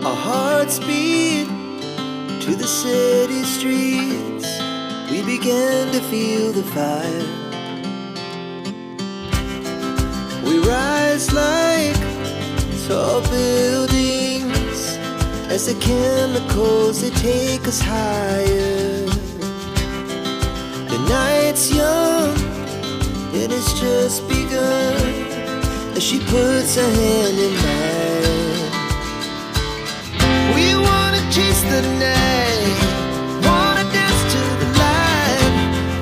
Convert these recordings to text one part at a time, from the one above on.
Our hearts beat to the city streets. We began to feel the fire. We rise like tall buildings as the chemicals, they take us higher. The night's young, it has just begun, as she puts her hand in mine. We wanna chase the night, wanna dance to the light,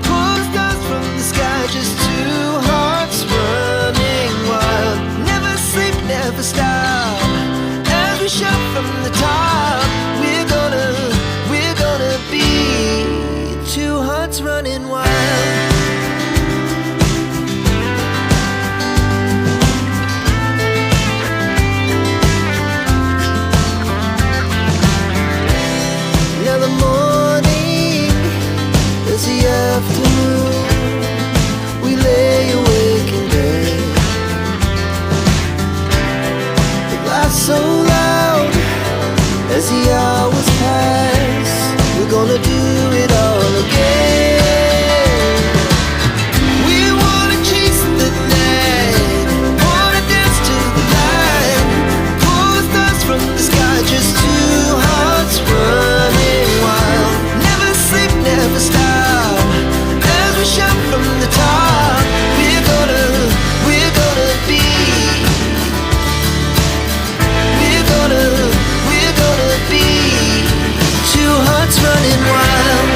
pull the stars from the sky, just two hearts running wild. Never sleep, never stop, as we shout from the top. We're gonna be two hearts running wild. Now the morning is the afternoon. We lay awake in bed. The laughs so loud as the hours pass. We're gonna do it all again. We wanna chase the night, wanna dance to the light, pull the stars from the sky, just two hearts running wild. Never sleep, never stop, as we shout from the top. We're gonna be, we're gonna be two hearts running wild.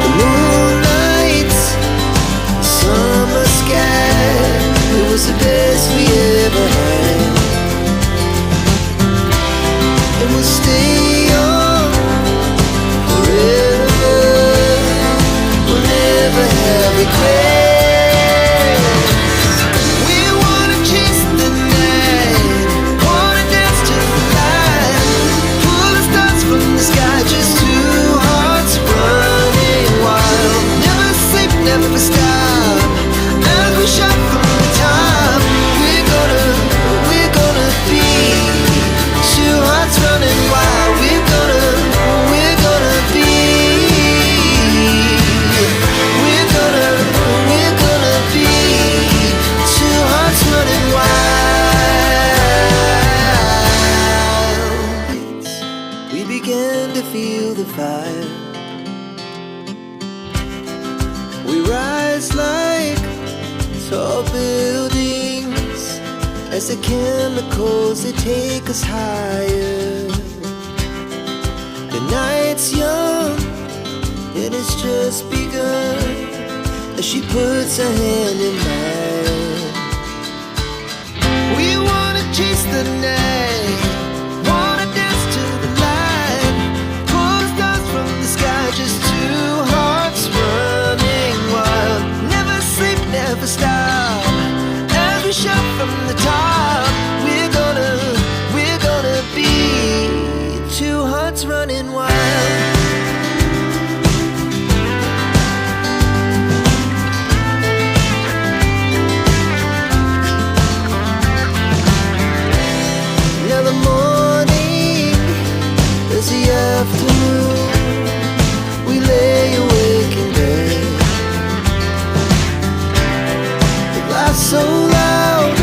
The moonlight, summer sky, it was the best we ever had. And we'll stay young forever. We'll never have regrets. We wanna chase the night, wanna dance to the light, pull the stars from the sky, just two hearts running wild. Never sleep, never stop, as we shout from the top. We're gonna be two hearts running wild. We're gonna be, we're gonna be two hearts running wild. We began to feel the fire. We rise like tall buildings as the chemicals, they take us higher. The night's young, it has just begun, as she puts her hand in mine. We wanna chase the night, wanna dance to the light, pull the stars from the sky, just two hearts running wild. Never sleep, never stop, as we shout from the top. We're gonna be two hearts running wild. Now the morning is the afternoon. We lay awake in bed. The laughs so loud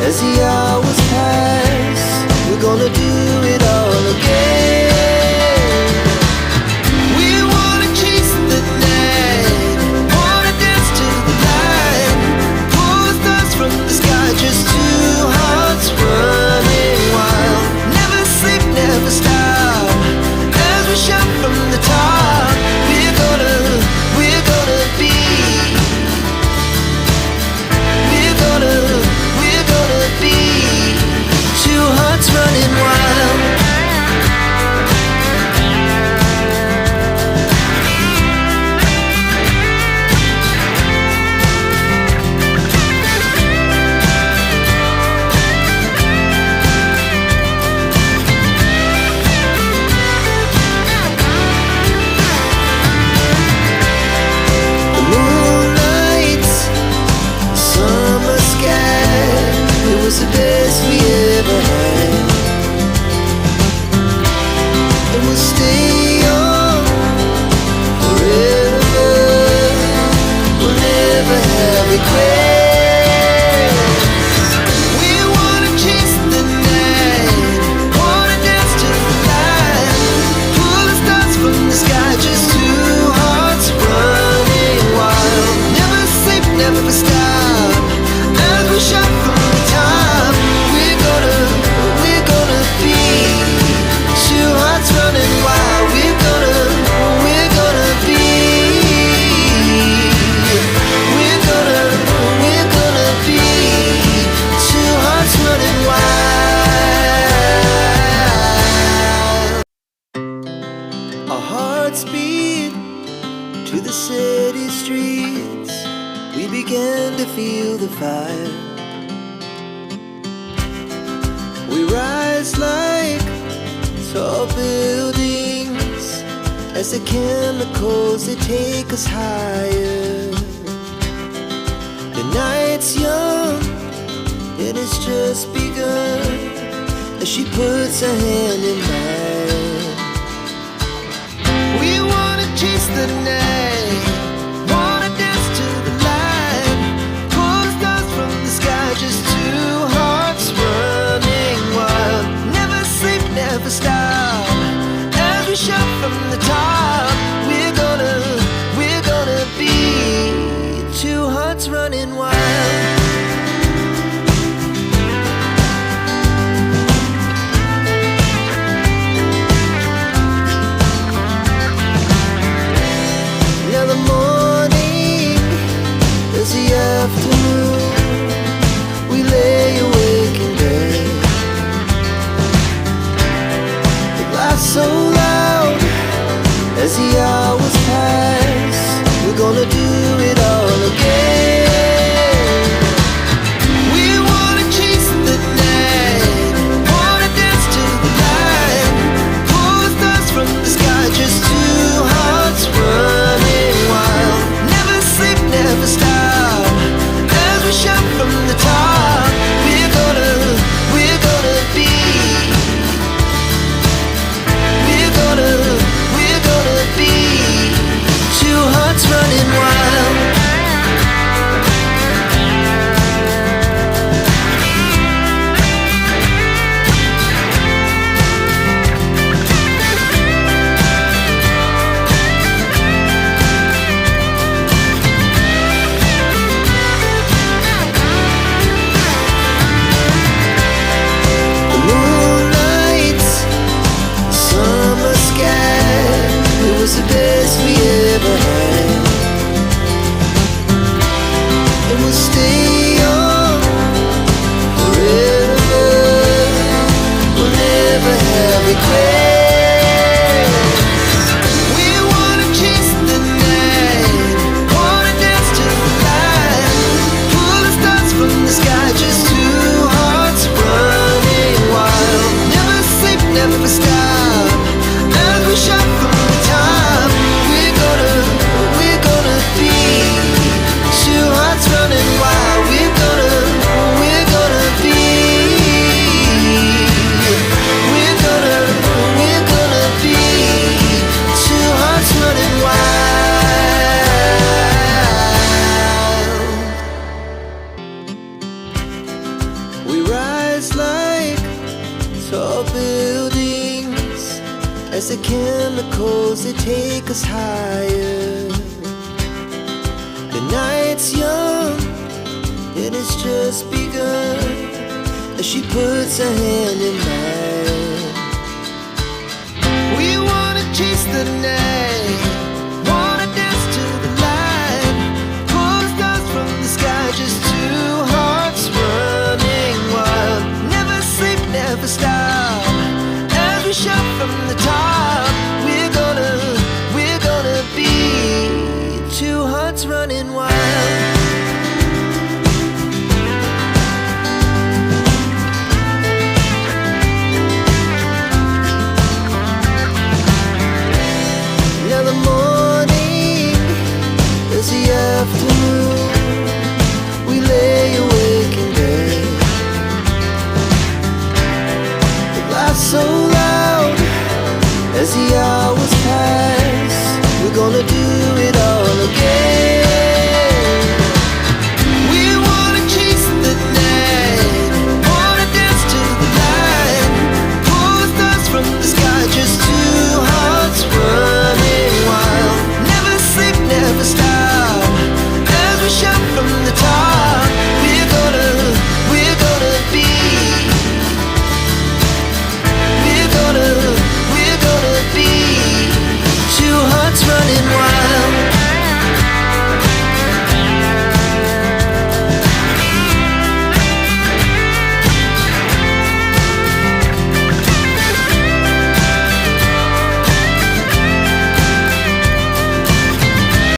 as the hours pass. We're gonna do it all again. We wanna chase the night, wanna dance to the light, pull the stars from the sky, just two hearts running wild. Never sleep, never stop, as we shout from the top. We're gonna be, we're heavy grace. We wanna chase the night, wanna dance to the light, pull the stars from the sky, just two hearts running wild. Never sleep, never stop, as we shout from the top. We're gonna be two hearts running wild. We're gonna be. We're gonna be two hearts running wild. Our hearts beat to the city streets. We began to feel the fire. We rise like tall buildings as the chemicals, they take us higher. The night's young, it has just begun, as she puts her hand in mine. We wanna chase the night, wanna dance to the light, pull the stars from the sky, just two hearts running wild. Never sleep, never stop, as we shout from the top. We're gonna be two hearts running wild. Now the morning is the afternoon. We lay awake in bed. The laughs so loud as the hours pass. We're gonna do it all again. We wanna chase the night, wanna dance to the light, pull the stars from the sky, just two hearts running wild. Never sleep, never stop, as we shout from the top. We're gonna be. We're gonna be two hearts running wild. The moonlight, summer sky, it was the best we ever had. And we'll stay young forever. We'll never have regrets. We wanna chase the night, wanna dance to the light, pull the stars from the sky, just two hearts running wild. Never sleep, never stop, as we shout from the top. We're gonna be two hearts running wild. We're gonna be. We're gonna be two hearts running wild. We rise like tall buildings as the chemicals, they take us higher. The night's young, it has just begun, as she puts her hand in mine. We wanna chase the night.